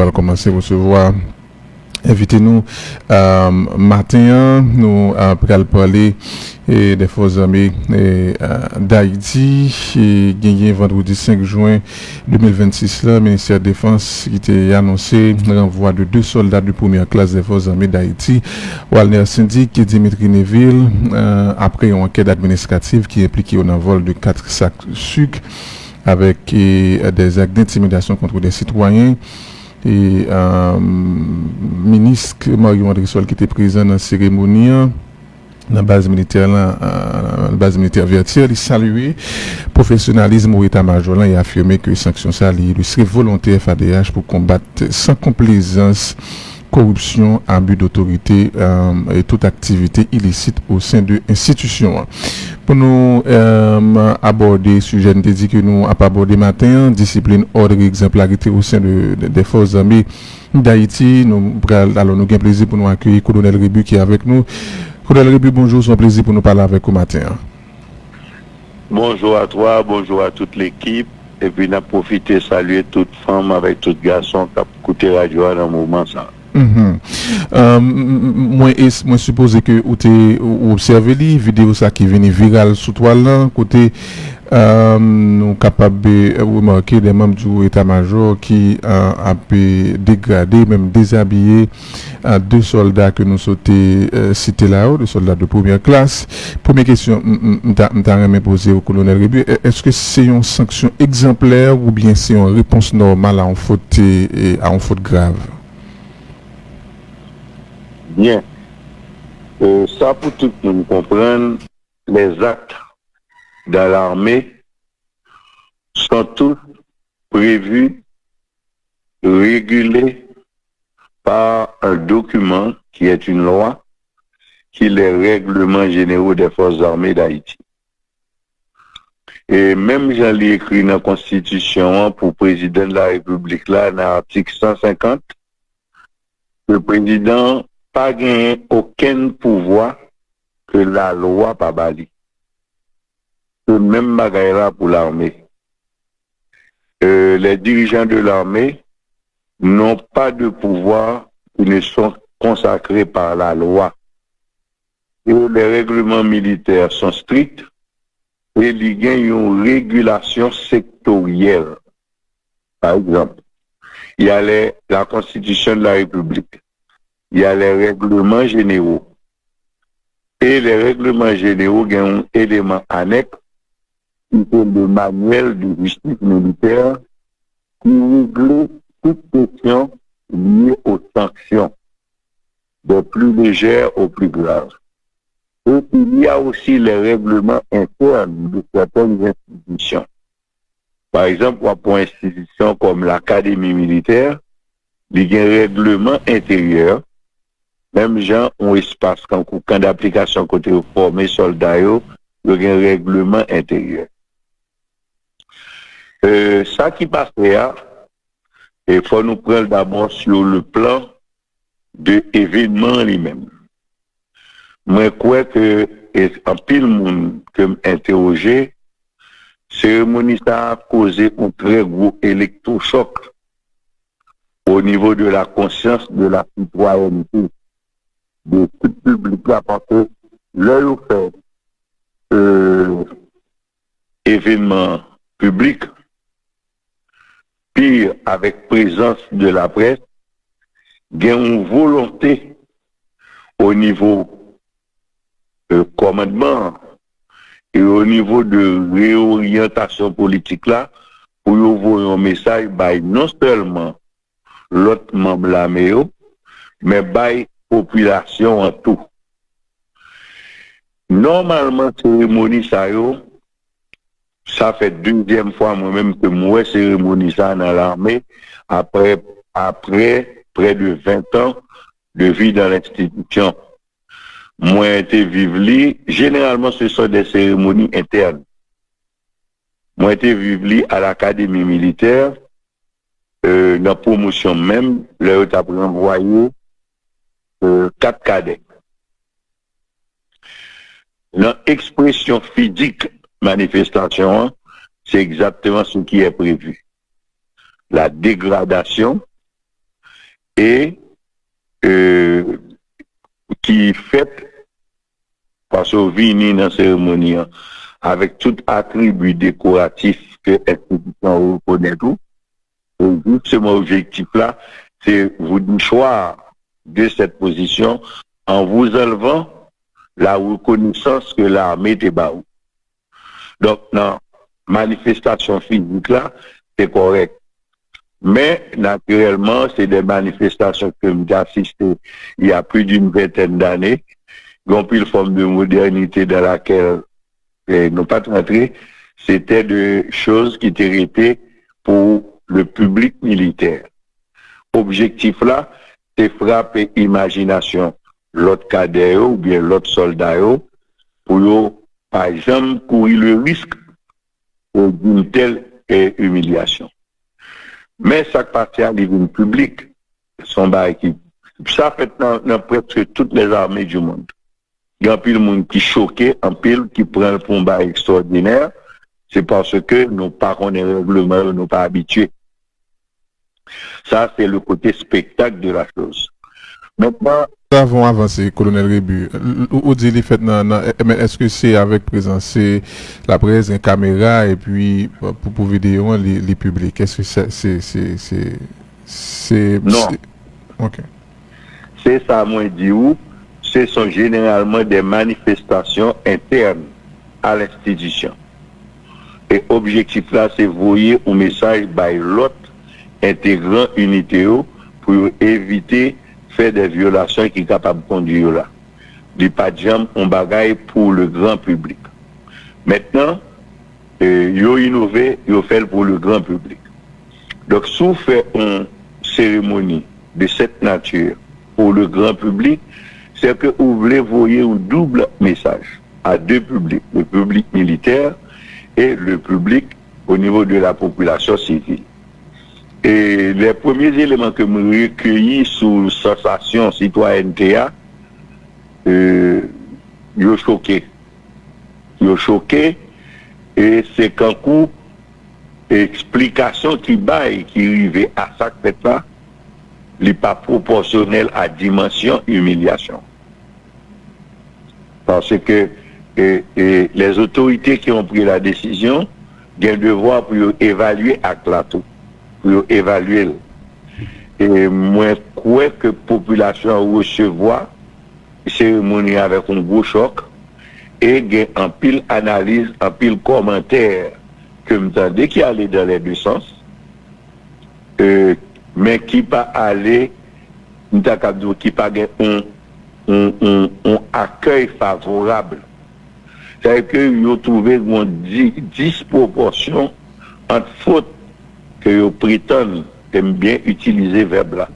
pour commencer à recevoir. Invitez-nous matin, nous allons parler des forces armées d'Haïti. Gagné vendredi 5 juin 2026, le ministère de la Défense qui a annoncé le renvoi de 2 soldats de première classe des forces armées d'Haïti, Walner Syndic et Dimitri Neville, après une enquête administrative qui implique un envol de 4 sacs sucre avec des actes d'intimidation contre des citoyens. Et ministre Mario André-Sol qui était présent dans la cérémonie dans la base militaire Vertière, il saluait le professionnalisme au état-major et affirmé que les sanctions salies seraient volontaires FADH pour combattre sans complaisance corruption, abus d'autorité et toute activité illicite au sein de l'institution. Pour nous aborder le sujet, nous dit que nous avons abordé matin, discipline, ordre et exemplarité au sein des forces armées d'Haïti. Nous avons plaisir pour nous accueillir Colonel Rébu qui est avec nous. Colonel Rébu, bonjour, c'est un plaisir pour nous parler avec vous matin. Bonjour à toi, bonjour à toute l'équipe. Et puis, nous profiter saluer toute femme avec tout garçon qui a écouté la radio dans le moment ça. Moi suppose que vous observez les vidéos ça qui viennent virales sous toile côté nous capables de remarquer des membres du état-major qui a pu dégrader, même déshabiller 2 soldats que nous sauté cités là-haut, 2 soldats de première classe. Première question, m'ta poser au colonel Rébu, est-ce que c'est une sanction exemplaire ou bien c'est une réponse normale à une faute grave? Bien. Ça pour tout le monde comprendre, les actes dans l'armée sont tous prévus, régulés par un document qui est une loi, qui est les règlements généraux des forces armées d'Haïti. Et même j'en ai écrit dans la Constitution pour le président de la République, là, dans l'article 150, le président pas gagné aucun pouvoir que la loi pas bali. Le même bagaille là pour l'armée. Les dirigeants de l'armée n'ont pas de pouvoir qui ne sont consacrés par la loi. Et les règlements militaires sont stricts et il y a une régulation sectorielle. Par exemple, il y a la Constitution de la République. Il y a les règlements généraux. Et les règlements généraux ont un élément annexe qui est le manuel de justice militaire qui règle toute question liée aux sanctions, des plus légères aux plus graves. Et il y a aussi les règlements internes de certaines institutions. Par exemple, pour une institution comme l'Académie militaire, il y a un règlement intérieur. Même gens ont espace quand d'application côté formé soldats, il y a un règlement intérieur. Ça qui passe là, il faut nous prendre d'abord sur le plan de l'événement lui-même. Moi, crois que, en pile monde que m'interroger, cérémonie ça a causé un très gros électrochoc au niveau de la conscience de la citoyenneté de tout public là, parce que l'heure fait événement public, pire avec présence de la presse, il y a une volonté au niveau commandement et au niveau de réorientation politique là, pour envoyer un message by non seulement l'autre membre la mais by population en tout. Normalement, cérémonie ça fait 2e fois moi-même que moi cérémonie ça dans l'armée après près de 20 ans de vie dans l'institution. Moi été vivre généralement ce sont des cérémonies internes. Moi été vivre à l'académie militaire dans la promotion même, là où tu as envoyé 4 cadets. Dans l'expression physique manifestation, c'est exactement ce qui est prévu. La dégradation et qui fait parce qu'on vient dans la cérémonie avec tout attribut décoratif que l'institution reconnaît tout. Et justement, objectif-là, c'est vous choisir de cette position en vous enlevant la reconnaissance que l'armée était baou. Donc, dans manifestation physique là, c'est correct. Mais, naturellement, c'est des manifestations que j'ai assistées il y a plus d'une vingtaine d'années, ont pris une forme de modernité dans laquelle nous pas rentré, c'était des choses qui étaient arrêtées pour le public militaire. Objectif là, c'est frapper imagination l'autre cadet ou bien l'autre soldat pour par exemple courir le risque d'une telle humiliation. Mais ça passe à niveau public, son qui ça fait dans presque toutes les armées du monde. Il y a un pile monde qui choqué, un pile qui prend le combat extraordinaire, c'est parce que nous pas connaissons les règlements, nous pas habitués. Ça, c'est le côté spectacle de la chose. Maintenant, nous avons avancé, colonel Rébu. Où dit les faits, mais est-ce que c'est avec présence, c'est la presse, une caméra, et puis pour vidéo, les publics? Est-ce que c'est non. Ok. C'est ça, moi, dit où? Ce sont généralement des manifestations internes à l'institution. Et l'objectif là, c'est voyer un message by l'autre intégrant unité pour éviter faire des violations qui sont capables de conduire là. Du pas de jambe, on bagaille pour le grand public. Maintenant, yo innové, yo fait pour le grand public. Donc, si on fait une cérémonie de cette nature pour le grand public, c'est que vous voulez voyer un double message à deux publics, le public militaire et le public au niveau de la population civile. Et les premiers éléments que nous recueillis sous sensation citoyenneté, ils choqué. Ils choqué et c'est qu'un coup, explication qui baille, qui arrivait à ça fait là, n'est pas proportionnel à dimension humiliation. Parce que les autorités qui ont pris la décision ont un devoir pour évaluer à tout, pour évaluer. Et moi, je crois que la population recevoir cérémonie avec un gros choc et en pile analyse, en pile commentaire que m'entendez qui allait dans les deux sens, mais qui pas aller, qui pas un accueil favorable. C'est-à-dire qu'ils ont trouvé une disproportion entre fautes que ils prétendent, aiment bien utiliser le verbe là,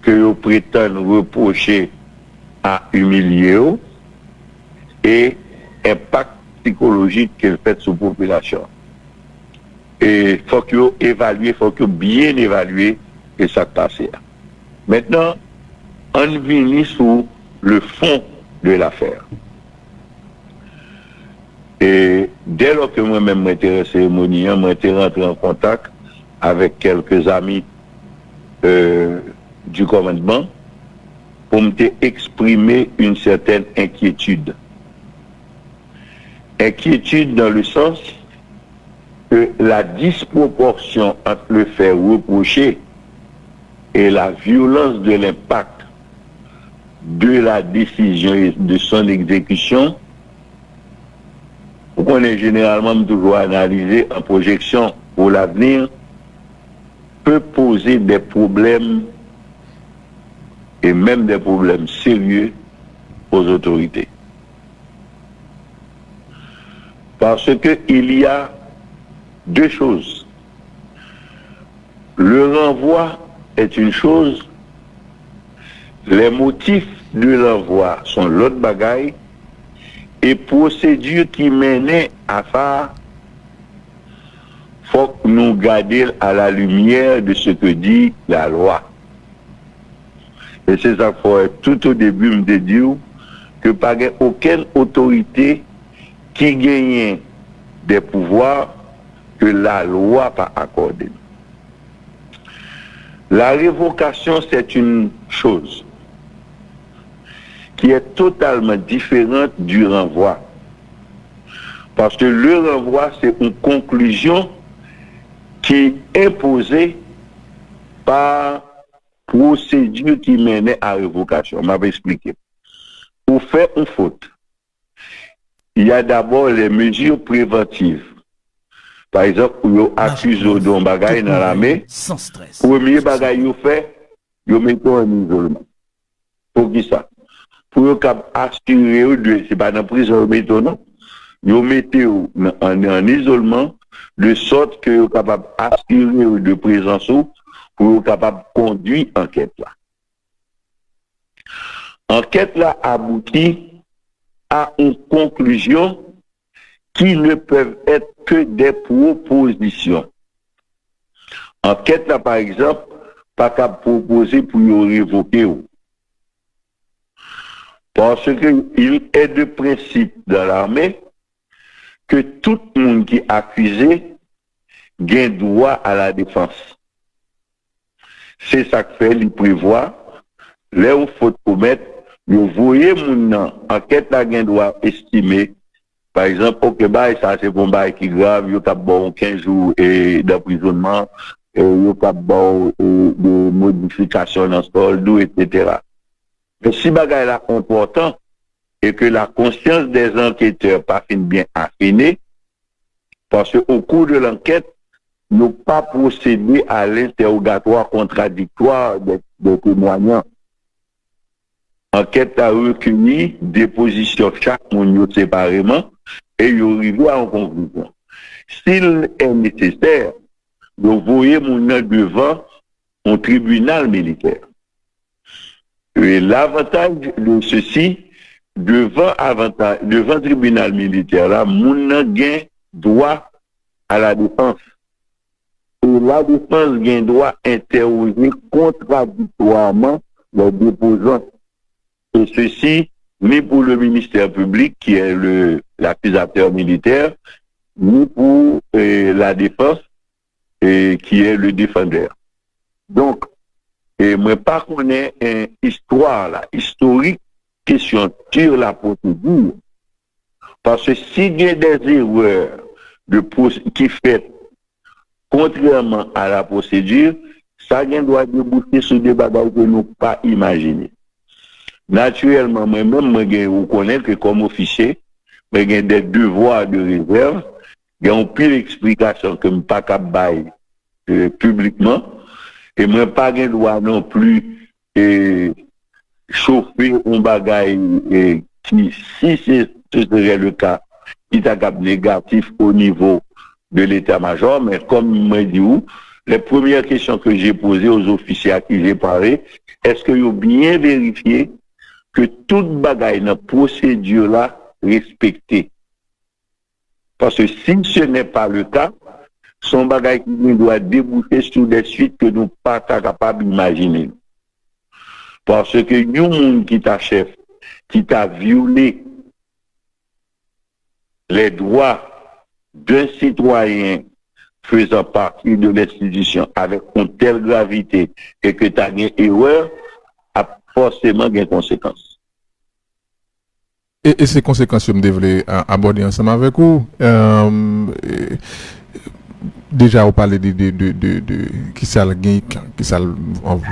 que ils prétendent reprocher à humilier et impact psychologique qu'elle fait sur la population. Et il faut qu'ils évaluent, il faut qu'ils bien évaluer ce qui s'est passé. Maintenant, on vient sur le fond de l'affaire. Et dès lors que moi-même m'intéresse cérémonie, je rentré en contact avec quelques amis du commandement pour m'exprimer une certaine inquiétude. Inquiétude dans le sens que la disproportion entre le fait reprocher et la violence de l'impact de la décision et de son exécution, on est généralement toujours analysé en projection pour l'avenir, peut poser des problèmes et même des problèmes sérieux aux autorités. Parce qu'il y a deux choses. Le renvoi est une chose, les motifs de l'envoi sont l'autre bagaille, et procédure qui menait à ça, faut que nous gardions à la lumière de ce que dit la loi. Et c'est ça qu'il faut tout au début me dire que pas aucune autorité qui gagne des pouvoirs que la loi pas accordé. La révocation, c'est une chose qui est totalement différente du renvoi. Parce que le renvoi, c'est une conclusion qui est imposée par procédure qui menait à révocation. Je m'avais expliqué. Pour faire une faute, il y a d'abord les mesures préventives. Par exemple, pour accuser d'un bagage dans l'armée, premier bagage vous fait, vous mettez en isolement. Pour qui ça? Pour assurer de, c'est pas dans la prison, vous mettez non. Vous mettez en isolement, de sorte que vous êtes capable d'assurer de présence pour vous capable de conduire l'enquête là. L'enquête là aboutit à une conclusion qui ne peuvent être que des propositions. Enquête là, par exemple, pas qu'à proposer pour y révoquer. Parce qu'il est de principe dans l'armée que tout le monde qui est accusé a droit à la défense. C'est ça que fait, il prévoit, là où il faut commettre, vous voyez mon enquête là, il doit estimer. Par exemple, ok, ça c'est un bail qui est grave, il y a bon 15 jours d'emprisonnement, il y a bon de modification dans ce sol, etc. Mais si bagay là important et que la conscience des enquêteurs pas bien affinée, parce qu'au cours de l'enquête, nous pas procédé à l'interrogatoire contradictoire des témoignants. Enquête a recueilli des positions chaque monde séparément et il arrive à une conclusion. S'il est nécessaire, vous voyez mon nom devant un tribunal militaire. Et l'avantage de ceci, devant le tribunal militaire, là, mon nom gain droit à la défense. Et la défense gain droit interroger contradictoirement les déposants. Et ceci, ni pour le ministère public, qui est l'accusateur militaire, ni pour la défense, qui est le défendeur. Donc, moi, pas connais une histoire, là, historique, question sur la procédure. Parce que s'il y a des erreurs qui fait contrairement à la procédure, ça doit déboucher sur des bagages que nous pas imaginer. Naturellement, moi-même, je reconnais que comme officier, j'ai des devoirs de réserve, j'ai une pile d'explications que je ne peux pas bailler publiquement, et moi, pas de droit non plus chauffer un bagage qui, si ce serait le cas, qui est négatif au niveau de l'état-major, mais comme je dis, les premières questions que j'ai posées aux officiers à qui j'ai parlé, est-ce qu'ils ont bien vérifié que toute bagaille dans la procédure là respectée? Parce que si ce n'est pas le cas, son bagaille qui doit déboucher sur des suites que nous ne sommes pas capables d'imaginer. Parce que nous, monde qui t'a chef, qui t'a violé les droits d'un citoyen faisant partie de l'institution avec une telle gravité et que tu as une erreur, a forcément des conséquences. Et ces conséquences, je me devrais aborder ensemble avec vous. Déjà, on parlait de qui ça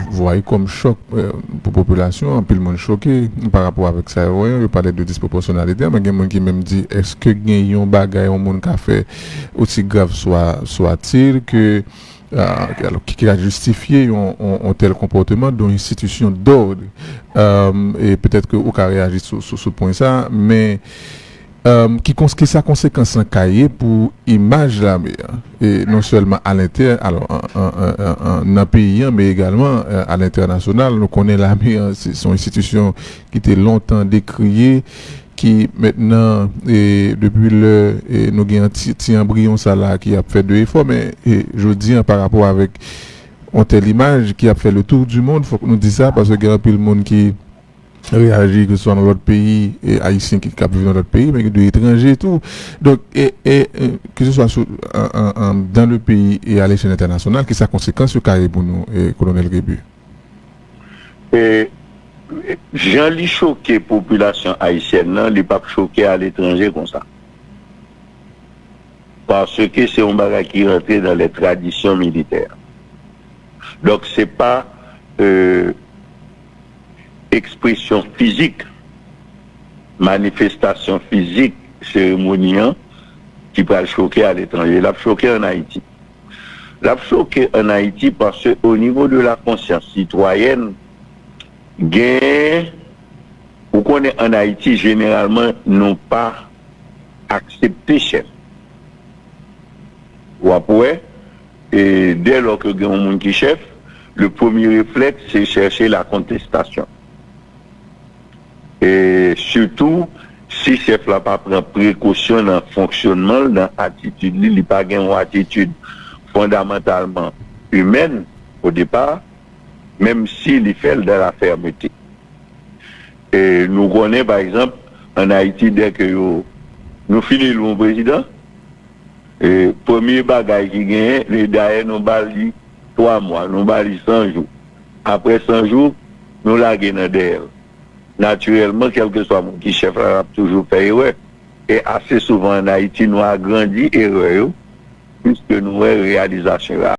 voit comme choc pour la population, un peu le monde choqué par rapport avec ça. On parlait de disproportionnalité, mais il y a des gens qui même dit est-ce que il y a un bagage au monde qui a fait aussi grave soit-il que qui a justifié un tel comportement dans une institution d'ordre. Et peut-être que vous avez réagi sur ce point ça, mais qui sa conséquence en cahier pour l'image de l'armée, et non seulement à l'intérieur, alors en un pays, mais également à l'international. Nous connaissons l'armée, c'est une institution qui était longtemps décriée, qui maintenant, depuis nous avons un petit embryon ça là qui a fait de efforts, mais je dis par rapport avec une telle image qui a fait le tour du monde, il faut que nous disions ça, parce qu'il y a un peu le monde qui réagir, que ce soit dans l'autre pays, et haïtiens qui capent vivre dans l'autre pays, mais de l'étranger et tout. Donc, que ce soit dans le pays et à l'échelle internationale, que sa conséquence sur carré pour nous, colonel Rébu? Jean-Li choqué population haïtienne, non, il pas choqué à l'étranger comme ça. Parce que c'est un bagage qui rentre dans les traditions militaires. Donc, c'est pas expression physique, manifestation physique, cérémoniale, qui peut le choquer à l'étranger. Il a choqué en Haïti. Il a choqué en Haïti parce qu'au niveau de la conscience citoyenne, vous connaissez en Haïti, généralement, n'ont pas accepté chef. Ou après, et dès lors que il y a un monde qui chef, le premier réflexe, c'est chercher la contestation. Et surtout, si chef là pas prend précaution dans le fonctionnement, dans l'attitude, il n'a pas une attitude fondamentalement humaine au départ, même s'il fait dans la fermeté. Et nous connaissons par exemple en Haïti, dès que nous finissons le président, et premier bagage qui gagne, les derrière nous bali 3 mois, nous bali 100 jours. Après 100 jours, nous la gagnons derrière. Naturellement, quel que soit mon qui chef, là, a toujours fait erreur. Et assez souvent en Haïti, nous avons grandi erreur, puisque nous avons réalisation là.